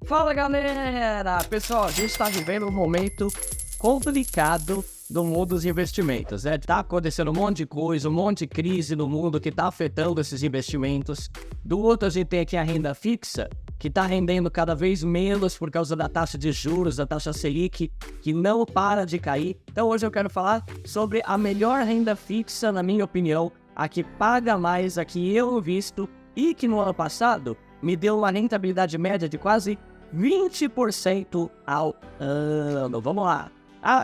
Fala galera! Pessoal, a gente está vivendo um momento complicado do mundo dos investimentos, né? Tá acontecendo um monte de coisa, um monte de crise no mundo que tá afetando esses investimentos. Do outro, a gente tem aqui a renda fixa, que tá rendendo cada vez menos por causa da taxa de juros, da taxa Selic, que não para de cair. Então hoje eu quero falar sobre a melhor renda fixa, na minha opinião, a que paga mais, a que eu visto e que no ano passado me deu uma rentabilidade média de quase 20% ao ano. Vamos lá.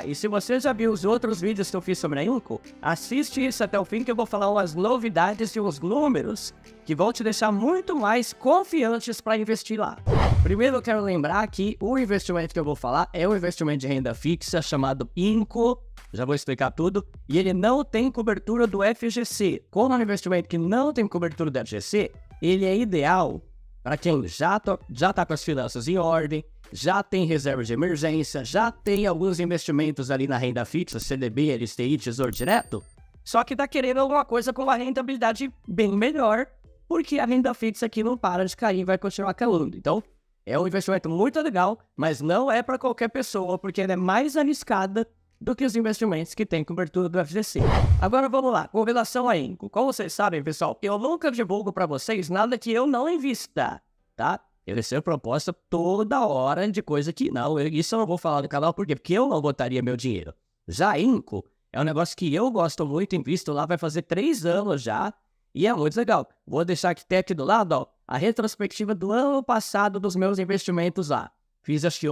E se você já viu os outros vídeos que eu fiz sobre a Inco, assiste isso até o fim que eu vou falar umas novidades e uns números que vão te deixar muito mais confiantes para investir lá. Primeiro eu quero lembrar que o investimento que eu vou falar é um investimento de renda fixa chamado Inco. Já vou explicar tudo. E ele não tem cobertura do FGC. Como é um investimento que não tem cobertura do FGC, ele é ideal para quem já tá com as finanças em ordem, já tem reserva de emergência, já tem alguns investimentos ali na renda fixa, CDB, LCI, Tesouro Direto, só que tá querendo alguma coisa com uma rentabilidade bem melhor, porque a renda fixa aqui não para de cair e vai continuar caindo. Então, é um investimento muito legal, mas não é para qualquer pessoa, porque ela é mais arriscada do que os investimentos que tem cobertura do FGC. Agora vamos lá, com relação a Inco. Como vocês sabem, pessoal, eu nunca divulgo para vocês nada que eu não invista, tá? Eu recebo proposta toda hora de coisa que não, isso eu não vou falar no canal, por quê? Porque eu não botaria meu dinheiro. Já a Inco é um negócio que eu gosto muito, invisto lá, vai fazer 3 anos já, e é muito legal. Vou deixar aqui do lado, ó, a retrospectiva do ano passado dos meus investimentos lá. Fiz acho que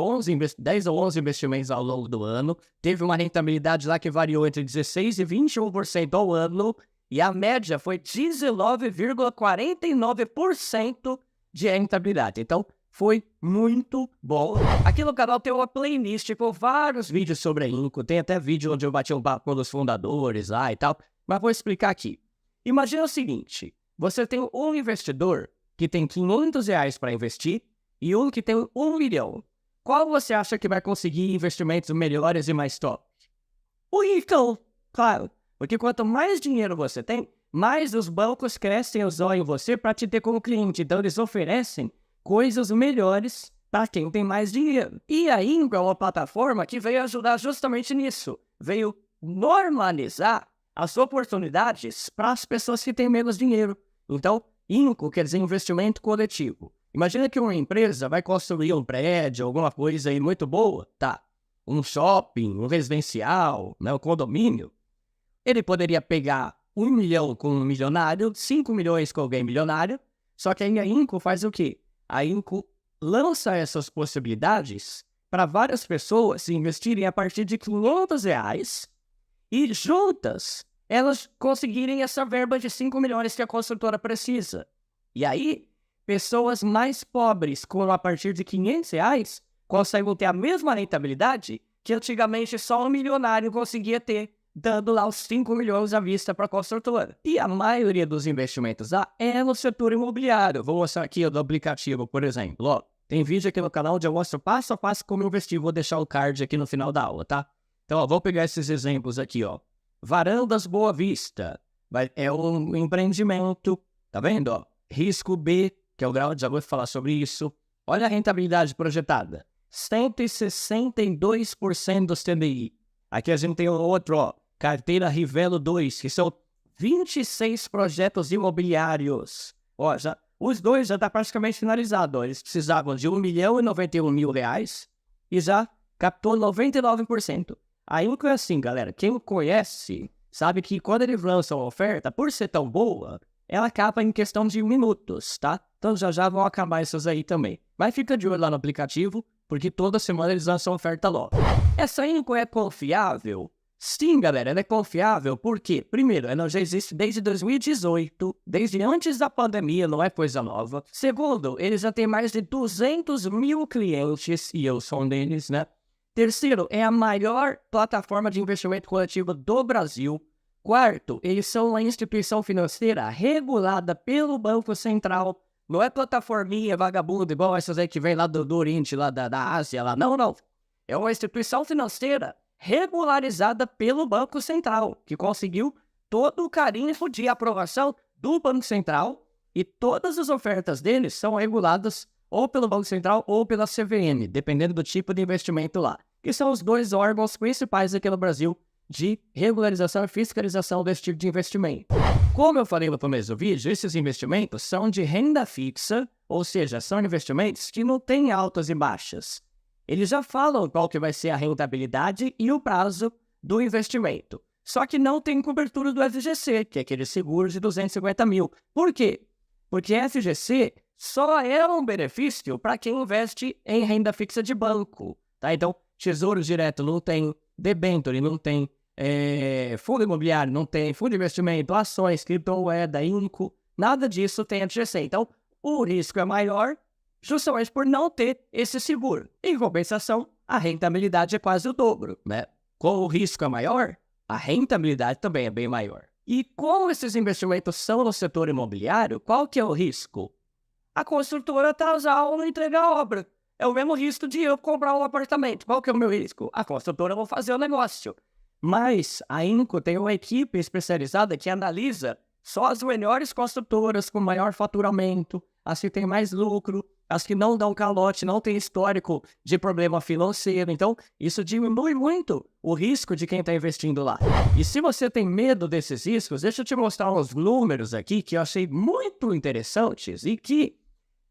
10 ou 11 investimentos ao longo do ano. Teve uma rentabilidade lá que variou entre 16% e 21% ao ano. E a média foi 19,49% de rentabilidade. Então, foi muito bom. Aqui no canal tem uma playlist com vários vídeos sobre a Inco. Tem até vídeo onde eu bati um papo com os fundadores lá e tal. Mas vou explicar aqui. Imagina o seguinte. Você tem um investidor que tem R$500 para investir e um que tem 1 milhão. Qual você acha que vai conseguir investimentos melhores e mais top? O rico, claro. Porque quanto mais dinheiro você tem, mais os bancos crescem os olhos em você para te ter como cliente. Então eles oferecem coisas melhores para quem tem mais dinheiro. E a Inco é uma plataforma que veio ajudar justamente nisso. Veio normalizar as oportunidades para as pessoas que têm menos dinheiro. Então, Inco quer dizer investimento coletivo. Imagina que uma empresa vai construir um prédio, alguma coisa aí muito boa, tá? Um shopping, um residencial, né, um condomínio. Ele poderia pegar 1 milhão com um milionário, 5 milhões com alguém milionário, só que aí a Inco faz o quê? A Inco lança essas possibilidades para várias pessoas investirem a partir de R$500 e juntas elas conseguirem essa verba de 5 milhões que a construtora precisa. E aí, pessoas mais pobres, com a partir de R$500, conseguem ter a mesma rentabilidade que antigamente só um milionário conseguia ter, dando lá os 5 milhões à vista para a construtora. E a maioria dos investimentos lá é no setor imobiliário. Vou mostrar aqui do aplicativo, por exemplo. Ó, tem vídeo aqui no canal onde eu mostro passo a passo como investir. Vou deixar o card aqui no final da aula, tá? Então, ó, vou pegar esses exemplos aqui, ó. Varandas Boa Vista. É um empreendimento, tá vendo, ó? Risco B, que é o grau, já vou falar sobre isso. Olha a rentabilidade projetada. 162% dos TDI. Aqui a gente tem outro, ó. Carteira Rivelo 2, que são 26 projetos imobiliários. Ó, os dois já tá praticamente finalizado. Ó. Eles precisavam de R$1.091.000 e já captou 99%. A Inco é assim, galera. Quem conhece sabe que quando eles lançam a oferta, por ser tão boa, ela acaba em questão de minutos, tá? Então já vão acabar essas aí também. Mas fica de olho lá no aplicativo, porque toda semana eles lançam oferta logo. Essa Inco é confiável? Sim, galera, ela é confiável porque, primeiro, ela já existe desde 2018, desde antes da pandemia, não é coisa nova. Segundo, eles já têm mais de 200 mil clientes, e eu sou um deles, né? Terceiro, é a maior plataforma de investimento coletivo do Brasil. Quarto, eles são uma instituição financeira regulada pelo Banco Central. Não é plataforminha vagabunda igual essas aí que vem lá do Oriente, lá da Ásia, lá. Não, não. É uma instituição financeira regularizada pelo Banco Central, que conseguiu todo o carinho de aprovação do Banco Central e todas as ofertas deles são reguladas ou pelo Banco Central ou pela CVM, dependendo do tipo de investimento lá, que são os dois órgãos principais aqui no Brasil de regularização e fiscalização desse tipo de investimento. Como eu falei no começo do vídeo, esses investimentos são de renda fixa, ou seja, são investimentos que não têm altas e baixas. Eles já falam qual que vai ser a rentabilidade e o prazo do investimento. Só que não tem cobertura do FGC, que é aquele seguro de 250 mil. Por quê? Porque FGC só é um benefício para quem investe em renda fixa de banco. Tá? Então, Tesouro Direto não tem, debênture não tem, fundo imobiliário não tem, fundo de investimento, ações, criptomoeda, INCO, nada disso tem FGC. Então, o risco é maior justamente por não ter esse seguro. Em compensação, a rentabilidade é quase o dobro, né? Como o risco é maior, a rentabilidade também é bem maior. E como esses investimentos são no setor imobiliário, qual que é o risco? A construtora atrasar ou não entregar a obra. É o mesmo risco de eu comprar um apartamento. Qual que é o meu risco? A construtora não fazer o negócio. Mas a INCO tem uma equipe especializada que analisa só as melhores construtoras com maior faturamento, as que têm mais lucro, as que não dão calote, não têm histórico de problema financeiro. Então, isso diminui muito o risco de quem está investindo lá. E se você tem medo desses riscos, deixa eu te mostrar uns números aqui que eu achei muito interessantes e que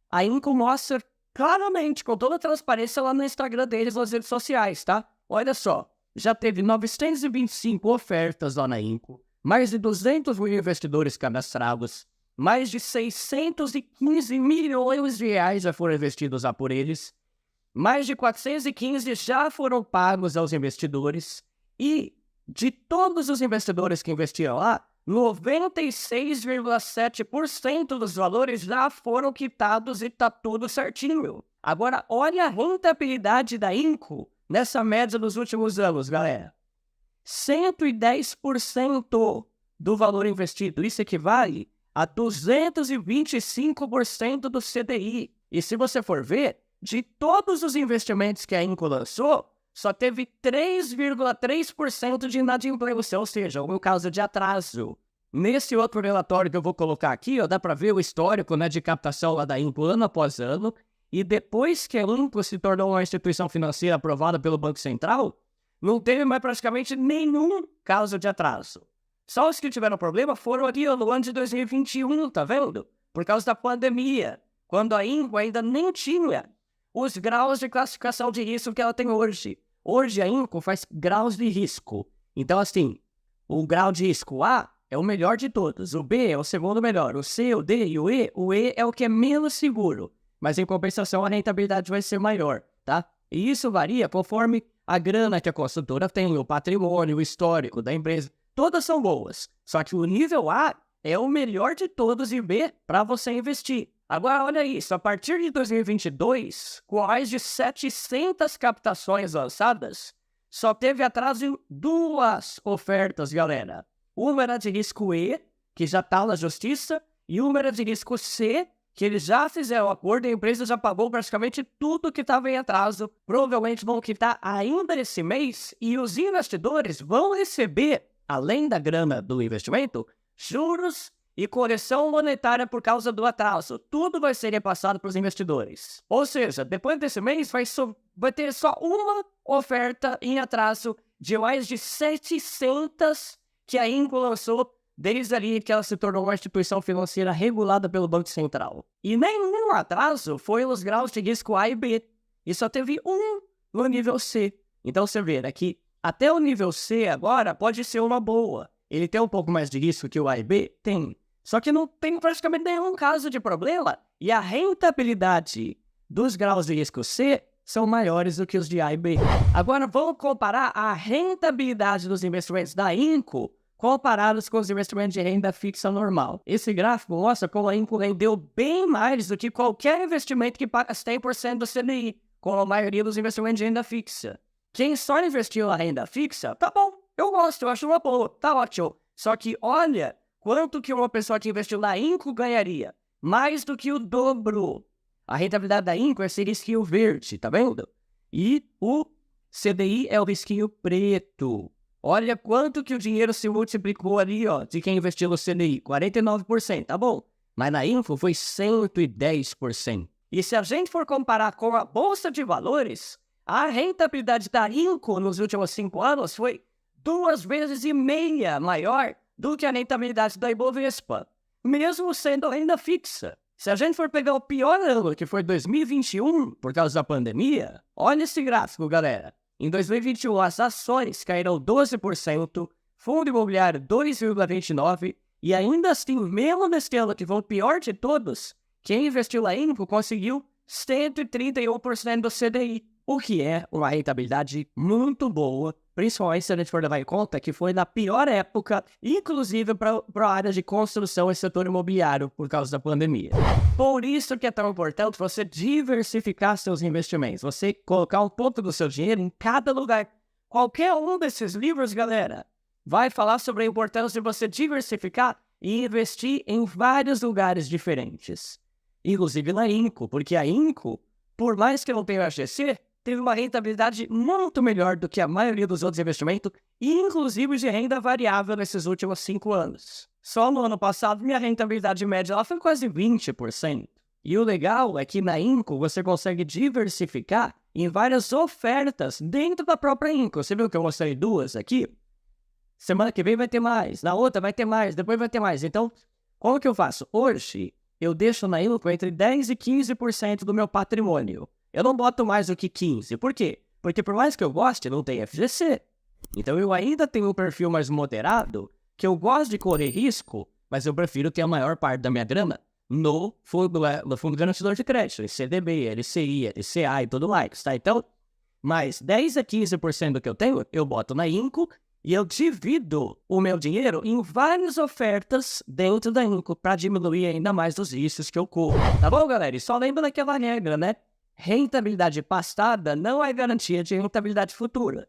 a INCO mostra claramente, com toda a transparência lá no Instagram deles, nas redes sociais, tá? Olha só, já teve 925 ofertas lá na INCO, mais de 200 mil investidores cadastrados, mais de 615 milhões de reais já foram investidos lá por eles, mais de 415 já foram pagos aos investidores, e de todos os investidores que investiram lá, 96,7% dos valores já foram quitados e tá tudo certinho. Agora, olha a rentabilidade da INCO nessa média dos últimos anos, galera. 110% do valor investido. Isso equivale a 225% do CDI. E se você for ver, de todos os investimentos que a INCO lançou, só teve 3,3% de inadimplência, ou seja, o meu caso de atraso. Nesse outro relatório que eu vou colocar aqui, ó, dá para ver o histórico, né, de captação lá da INCO ano após ano, e depois que a INCO se tornou uma instituição financeira aprovada pelo Banco Central, não teve mais praticamente nenhum caso de atraso. Só os que tiveram problema foram ali no ano de 2021, tá vendo? Por causa da pandemia, quando a INCO ainda nem tinha os graus de classificação de risco que ela tem hoje. Hoje a INCO faz graus de risco. Então, assim, o grau de risco A é o melhor de todos, o B é o segundo melhor, o C, o D e o E é o que é menos seguro. Mas em compensação a rentabilidade vai ser maior, tá? E isso varia conforme a grana que a construtora tem, o patrimônio, o histórico da empresa. Todas são boas, só que o nível A é o melhor de todos e B para você investir. Agora, olha isso, a partir de 2022, com mais de 700 captações lançadas, só teve atraso em 2 ofertas, galera. Uma era de risco E, que já está na justiça, e uma era de risco C, que eles já fizeram acordo e a empresa já pagou praticamente tudo que estava em atraso. Provavelmente vão quitar ainda esse mês, e os investidores vão receber, além da grana do investimento, juros e correção monetária por causa do atraso. Tudo vai ser repassado para os investidores. Ou seja, depois desse mês vai ter só uma oferta em atraso de mais de 700 que a INCO lançou desde ali que ela se tornou uma instituição financeira regulada pelo Banco Central. E nenhum atraso foi nos graus de risco A e B. E só teve um no nível C. Então você vê aqui, até o nível C agora pode ser uma boa. Ele tem um pouco mais de risco que o A e B? Tem. Só que não tem praticamente nenhum caso de problema. E a rentabilidade dos graus de risco C são maiores do que os de A e B. Agora vamos comparar a rentabilidade dos investimentos da INCO comparados com os investimentos de renda fixa normal. Esse gráfico mostra como a INCO rendeu bem mais do que qualquer investimento que paga 100% do CDI, como a maioria dos investimentos de renda fixa. Quem só investiu na renda fixa, tá bom, eu gosto, eu acho uma boa, tá ótimo. Só que olha quanto que uma pessoa que investiu na INCO ganharia. Mais do que o dobro. A rentabilidade da INCO é esse risquinho verde, tá vendo? E o CDI é o risquinho preto. Olha quanto que o dinheiro se multiplicou ali, ó, de quem investiu no CDI. 49%, tá bom. Mas na INCO foi 110%. E se a gente for comparar com a Bolsa de Valores, a rentabilidade da Inco nos últimos 5 anos foi 2,5 vezes maior do que a rentabilidade da Ibovespa, mesmo sendo renda fixa. Se a gente for pegar o pior ano, que foi 2021, por causa da pandemia, olha esse gráfico, galera. Em 2021, as ações caíram 12%, fundo imobiliário 2,29%, e ainda assim, mesmo neste ano que foi o pior de todos, quem investiu na Inco conseguiu 131% do CDI, o que é uma rentabilidade muito boa, principalmente se a gente for levar em conta que foi na pior época, inclusive para a área de construção e setor imobiliário, por causa da pandemia. Por isso que é tão importante você diversificar seus investimentos, você colocar um pouco do seu dinheiro em cada lugar. Qualquer um desses livros, galera, vai falar sobre a importância de você diversificar e investir em vários lugares diferentes. Inclusive na Inco, porque a Inco, por mais que não tenha o HGC, teve uma rentabilidade muito melhor do que a maioria dos outros investimentos, inclusive de renda variável nesses últimos 5 anos. Só no ano passado, minha rentabilidade média ela foi quase 20%. E o legal é que na Inco você consegue diversificar em várias ofertas dentro da própria Inco. Você viu que eu mostrei 2 aqui? Semana que vem vai ter mais, na outra vai ter mais, depois vai ter mais. Então, como que eu faço? Hoje, eu deixo na Inco entre 10% e 15% do meu patrimônio. Eu não boto mais do que 15%. Por quê? Porque por mais que eu goste, não tem FGC. Então eu ainda tenho um perfil mais moderado, que eu gosto de correr risco, mas eu prefiro ter a maior parte da minha grana no fundo garantidor de crédito, em CDB, LCI, LCA e tudo mais, tá? Então, mais 10% a 15% do que eu tenho, eu boto na Inco e eu divido o meu dinheiro em várias ofertas dentro da Inco para diminuir ainda mais os riscos que eu corro. Tá bom, galera? E só lembra daquela regra, né? Rentabilidade passada não é garantia de rentabilidade futura.